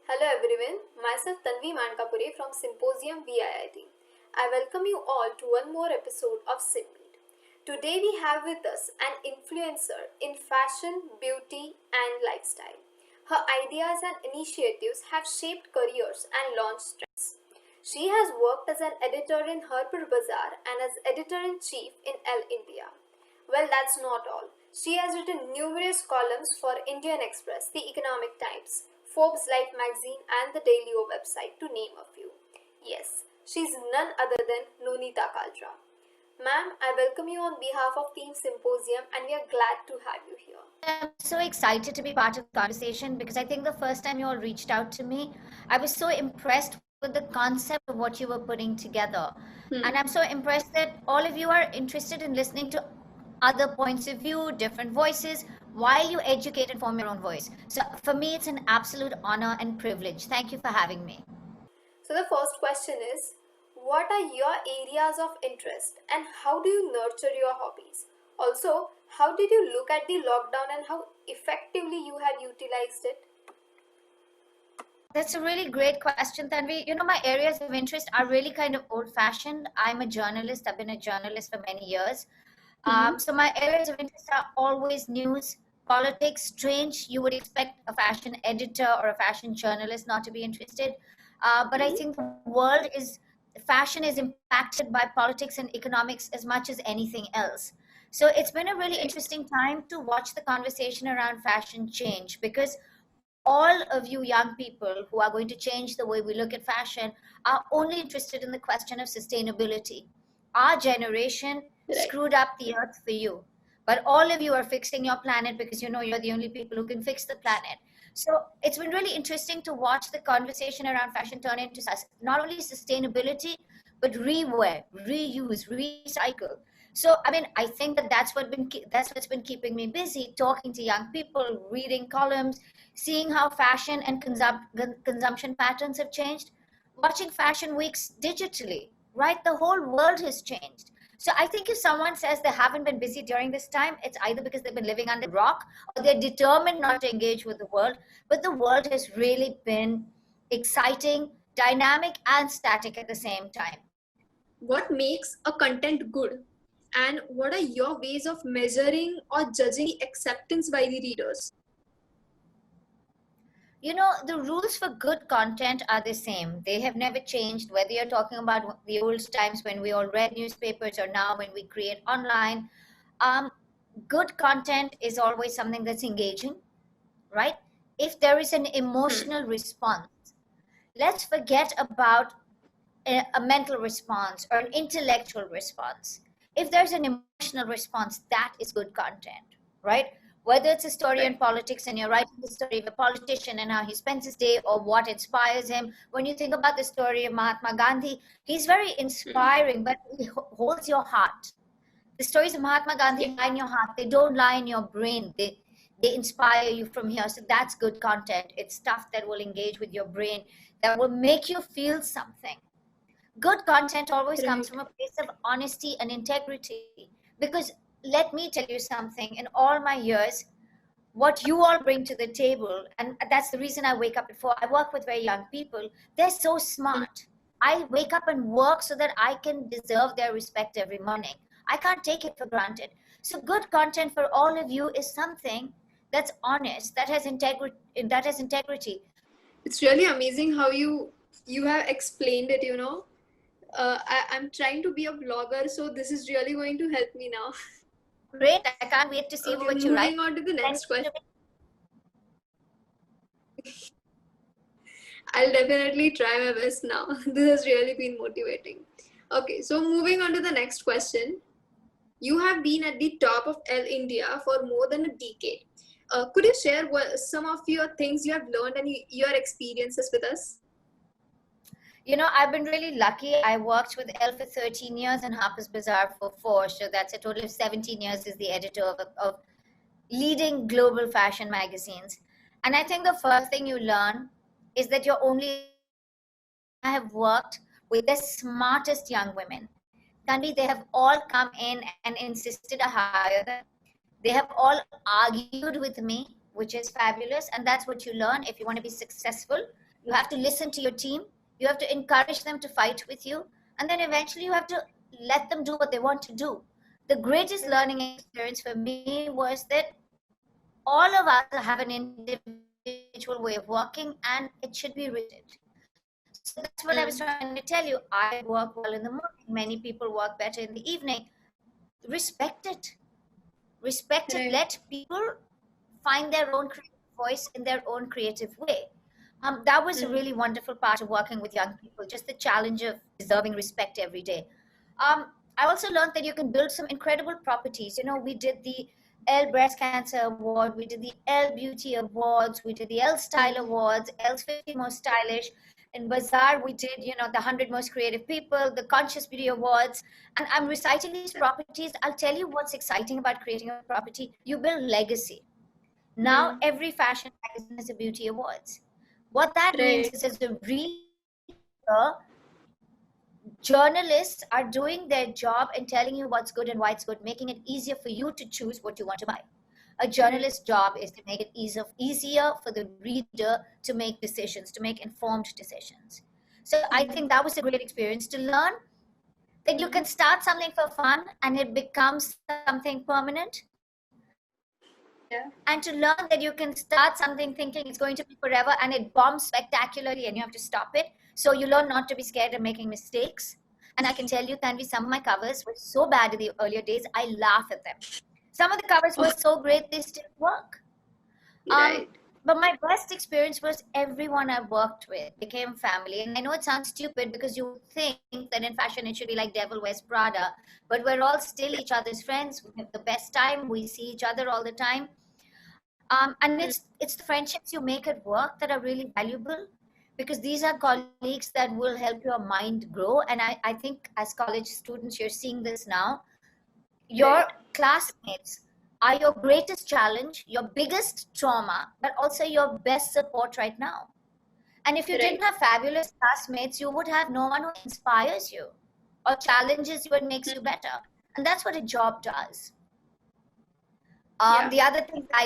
Hello everyone, myself Tanvi Mankapure from Symposium VIIT. I welcome you all to one more episode of SimMeet. Today we have with us an influencer in fashion, beauty and lifestyle. Her ideas and initiatives have shaped careers and launched trends. She has worked as an editor in Harper Bazaar and as editor-in-chief in Elle India. Well, that's not all. She has written numerous columns for Indian Express, The Economic Times, Forbes Life magazine, and the Dailyo website, to name a few. Yes, she's none other than Nonita Kalra. Ma'am, I welcome you on behalf of Team Symposium and we are glad to have you here. I'm so excited to be part of the conversation because I think the first time you all reached out to me, I was so impressed with the concept of what you were putting together. And I'm so impressed that all of you are interested in listening to other points of view, different voices, while you educate and form your own voice. So for me, it's an absolute honor and privilege. Thank you for having me. So, the first question is, what are your areas of interest and how do you nurture your hobbies? Also, how did you look at the lockdown and how effectively you have utilized it? That's a really great question, Tanvi. You know, my areas of interest are really kind of old fashioned. I'm a journalist, I've been a journalist for many years. So my areas of interest are always news, politics. Strange, you would expect a fashion editor or a fashion journalist not to be interested. But I think the world is, fashion is impacted by politics and economics as much as anything else. So it's been a really interesting time to watch the conversation around fashion change because all of you young people who are going to change the way we look at fashion are only interested in the question of sustainability. Our generation screwed up the earth for you, but all of you are fixing your planet because you know you're the only people who can fix the planet. So it's been really interesting to watch the conversation around fashion turn into not only sustainability, but rewear, reuse, recycle. So I mean, I think that that's what's been keeping me busy, talking to young people, reading columns, seeing how fashion and consumption patterns have changed, watching fashion weeks digitally, right? The whole world has changed. So I think if someone says they haven't been busy during this time, it's either because they've been living under a rock or they're determined not to engage with the world. But the world has really been exciting, dynamic, and static at the same time. What makes a content good? And what are your ways of measuring or judging the acceptance by the readers? You know, the rules for good content are the same. They have never changed, whether you're talking about the old times when we all read newspapers or now when we create online. Um, Good content is always something that's engaging, right? If there is an emotional response, let's forget about a mental response or an intellectual response. If there's an emotional response, that is good content, right? Whether it's a story in politics and you're writing the story of a politician and how he spends his day or what inspires him. When you think about the story of Mahatma Gandhi, he's very inspiring, but he holds your heart. The stories of Mahatma Gandhi lie in your heart. They don't lie in your brain. They inspire you from here. So that's good content. It's stuff that will engage with your brain, that will make you feel something. Good content always comes from a place of honesty and integrity. Because let me tell you something, in all my years, what you all bring to the table, and that's the reason I wake up at 4. I work with very young people. They're so smart. I wake up and work so that I can deserve their respect every morning. I can't take it for granted. So good content for all of you is something that's honest, that has integrity. It's really amazing how you have explained it. I'm trying to be a vlogger, so this is really going to help me now. Great. I can't wait to see what you write. Moving on to the next question. I'll definitely try my best now. This has really been motivating. Okay, so moving on to the next question. You have been at the top of Elle India for more than a decade. Could you share some of your things you have learned and your experiences with us? You know, I've been really lucky. I worked with Elle for 13 years and Harper's Bazaar for 4. So that's a total of 17 years as the editor of leading global fashion magazines. And I think the first thing you learn is that you're only, I have worked with the smartest young women. Tanvi, they have all come in and insisted I hire them. They have all argued with me, which is fabulous. And that's what you learn if you want to be successful. You have to listen to your team. You have to encourage them to fight with you. And then eventually you have to let them do what they want to do. The greatest learning experience for me was that all of us have an individual way of working and it should be rigid. So that's what I was trying to tell you. I work well in the morning. Many people work better in the evening. Respect it. Respect it. Right. Let people find their own creative voice in their own creative way. That was a really wonderful part of working with young people, just the challenge of deserving respect every day. I also learned that you can build some incredible properties. You know, we did the Elle Breast Cancer Award, we did the Elle Beauty Awards, we did the Elle Style Awards, Elle's 50 Most Stylish. In Bazaar, we did, you know, the 100 Most Creative People, the Conscious Beauty Awards. And I'm reciting these properties. I'll tell you what's exciting about creating a property. You build legacy. Now, every fashion magazine has a beauty awards. What that means is, as a reader, journalists are doing their job and telling you what's good and why it's good, making it easier for you to choose what you want to buy. A journalist's job is to make it easier for the reader to make decisions, to make informed decisions. So I think that was a great experience to learn that you can start something for fun and it becomes something permanent. Yeah. And to learn that you can start something thinking it's going to be forever and it bombs spectacularly and you have to stop it. So you learn not to be scared of making mistakes. And I can tell you, Tanvi, some of my covers were so bad in the earlier days, I laugh at them. Some of the covers were so great, they still work. Right. But my best experience was everyone I worked with became family. And I know it sounds stupid because you think that in fashion it should be like Devil Wears Prada, but we're all still each other's friends. We have the best time. We see each other all the time. And it's the friendships you make at work that are really valuable, because these are colleagues that will help your mind grow. And I think as college students, you're seeing this now. Your classmates are your greatest challenge, your biggest trauma, but also your best support right now. And if you didn't have fabulous classmates, you would have no one who inspires you or challenges you and makes you better. And that's what a job does. The other thing I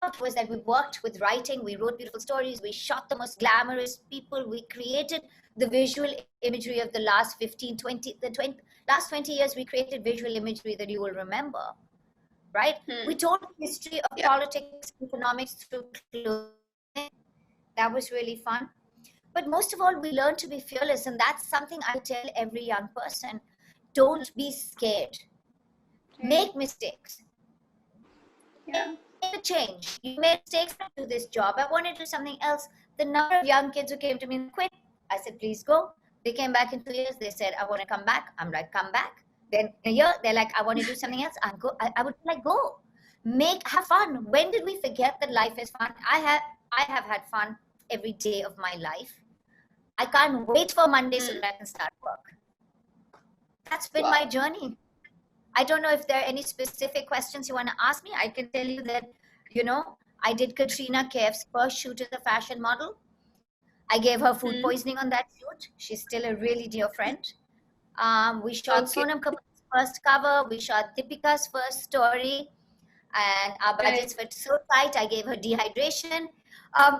loved was that we worked with writing, we wrote beautiful stories, we shot the most glamorous people, we created the visual imagery of the last 15, 20, last 20 years, we created visual imagery that you will remember, right? We told the history of politics, economics through clothing. That was really fun. But most of all, we learned to be fearless. And that's something I tell every young person. Don't be scared. Make mistakes. Yeah. Make a change. You made mistakes to do this job. I want to do something else. The number of young kids who came to me and quit, I said, please go. They came back in 2 years. They said, I want to come back. I'm like, come back. Then in a year, they're like, I want to do something else. I would like, go. Have fun. When did we forget that life is fun? I have had fun every day of my life. I can't wait for Monday so that I can start work. That's been my journey. I don't know if there are any specific questions you want to ask me. I can tell you that, you know, I did Katrina Kaif's first shoot as a fashion model. I gave her food poisoning on that shoot. She's still a really dear friend. We shot Sonam Kapoor's first cover. We shot Deepika's first story. And our budgets were so tight, I gave her dehydration.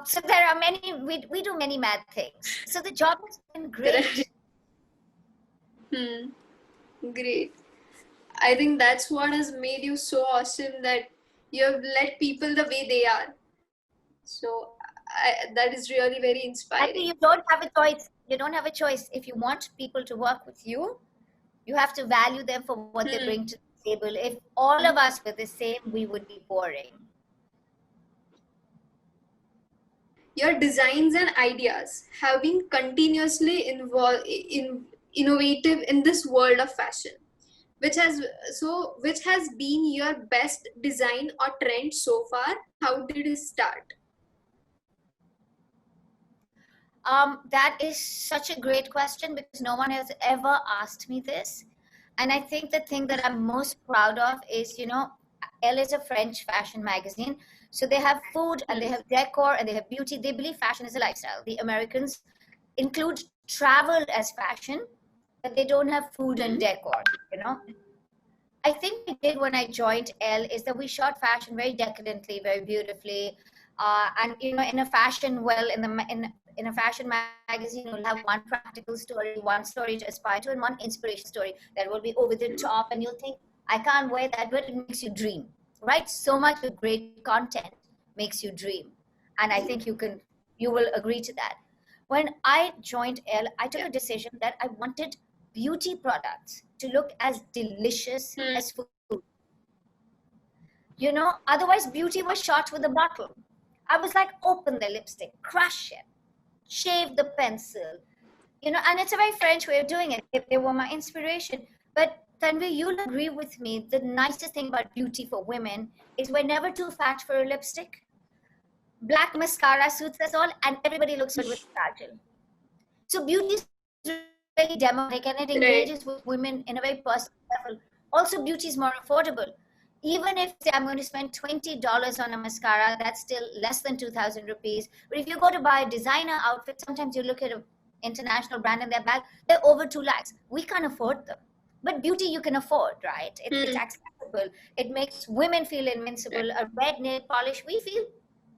So there are many, we do many mad things. So the job has been great. Great. I think that's what has made you so awesome, that you have let people the way they are. So that is really very inspiring. You don't have a choice. You don't have a choice. If you want people to work with you, you have to value them for what they bring to the table. If all of us were the same, we would be boring. Your designs and ideas have been continuously innovative in this world of fashion. Which has been your best design or trend so far? How did it start? That is such a great question, because no one has ever asked me this. And I think the thing that I'm most proud of is, you know, Elle is a French fashion magazine. So they have food and they have decor and they have beauty. They believe fashion is a lifestyle. The Americans include travel as fashion, but they don't have food and decor, you know. I think we did when I joined Elle is that we shot fashion very decadently, very beautifully, and you know, in a fashion well, in in a fashion magazine, you'll have one practical story, one story to aspire to, and one inspiration story that will be over the top, and you'll think, I can't wear that, but it makes you dream, right? So much of great content makes you dream. And I think you will agree to that. When I joined Elle, I took a decision that I wanted beauty products to look as delicious as food. You know, otherwise beauty was shot with a bottle. I was like, open the lipstick, crush it, shave the pencil, you know, and it's a very French way of doing it. They were my inspiration. But Tanvi, you'll agree with me, the nicest thing about beauty for women is we're never too fat for a lipstick. Black mascara suits us all, and everybody looks good with kajal. So beauty is really democratic, and it engages with women in a very personal level. Also, beauty is more affordable. Even if, say, I'm going to spend $20 on a mascara, that's still less than 2,000 rupees. But if you go to buy a designer outfit, sometimes you look at an international brand and their bag, they're over 2 lakhs. We can't afford them. But beauty you can afford, right? It's accessible. It makes women feel invincible. A red nail polish, we feel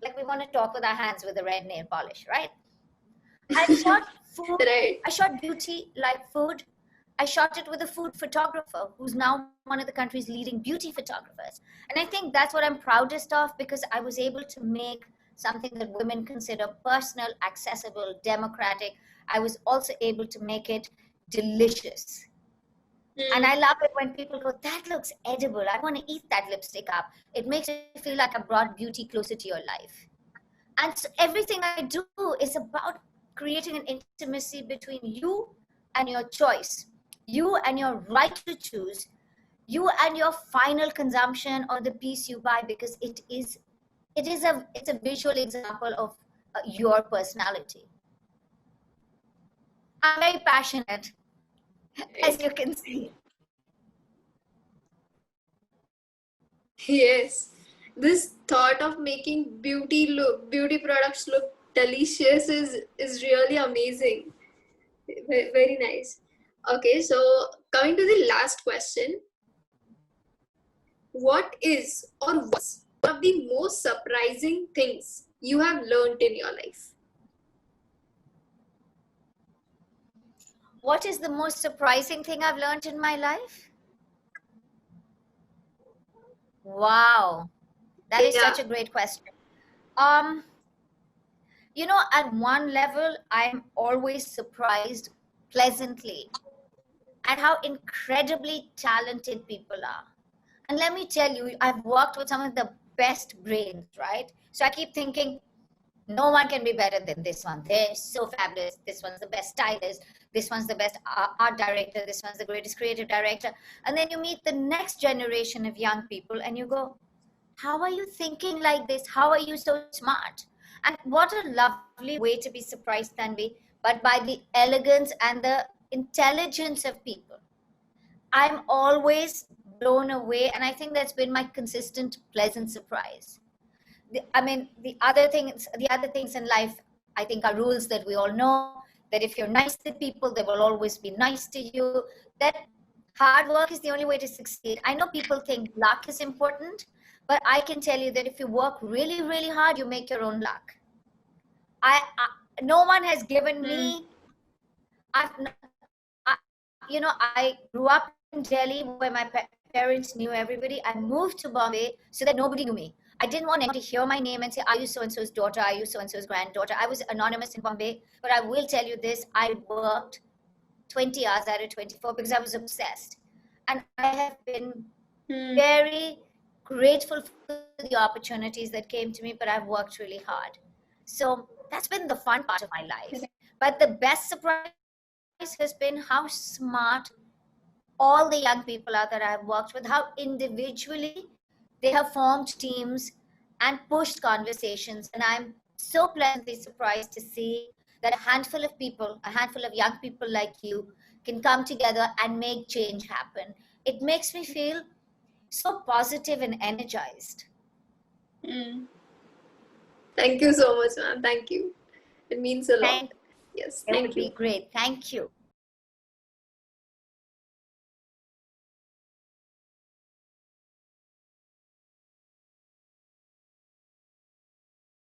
like we want to talk with our hands with a red nail polish, right? I shot food. I shot beauty like food. I shot it with a food photographer who's now one of the country's leading beauty photographers. And I think that's what I'm proudest of, because I was able to make something that women consider personal, accessible, democratic. I was also able to make it delicious. And I love it when people go, that looks edible. I want to eat that lipstick up. It makes you feel like I brought beauty closer to your life. And so everything I do is about creating an intimacy between you and your choice, you and your right to choose, you and your final consumption or the piece you buy, because it's a visual example of your personality. I'm very passionate, as you can see. Yes, this thought of making beauty products look delicious is really amazing. Very nice. Okay, so coming to the last question, what is or was one of the most surprising things you have learned in your life? What is the most surprising thing I've learned in my life? Wow, that is such a great question. You know, at one level, I'm always surprised pleasantly at how incredibly talented people are. And let me tell you, I've worked with some of the best brains, right? So I keep thinking, no one can be better than this one. They're so fabulous. This one's the best stylist. This one's the best art director. This one's the greatest creative director. And then you meet the next generation of young people and you go, how are you thinking like this? How are you so smart? And what a lovely way to be surprised, Tanvi, but by the elegance and the intelligence of people. I'm always blown away, and I think that's been my consistent pleasant surprise. The other things in life, I think, are rules that we all know, that if you're nice to people, they will always be nice to you, that hard work is the only way to succeed. I know people think luck is important, but I can tell you that if you work really, really hard, you make your own luck. No one has given me, I grew up in Delhi where my parents knew everybody. I moved to Bombay so that nobody knew me. I didn't want anyone to hear my name and say, are you so-and-so's daughter? Are you so-and-so's granddaughter? I was anonymous in Bombay, but I will tell you this, I worked 20 hours out of 24 because I was obsessed. And I have been very grateful for the opportunities that came to me, but I've worked really hard. So that's been the fun part of my life. But the best surprise has been how smart all the young people are that I've worked with, how individually they have formed teams and pushed conversations. And I'm so pleasantly surprised to see that a handful of young people like you can come together and make change happen. It makes me feel so positive and energized. Thank you so much, ma'am. Thank you. It means a lot. Yes, It would be great. Thank you.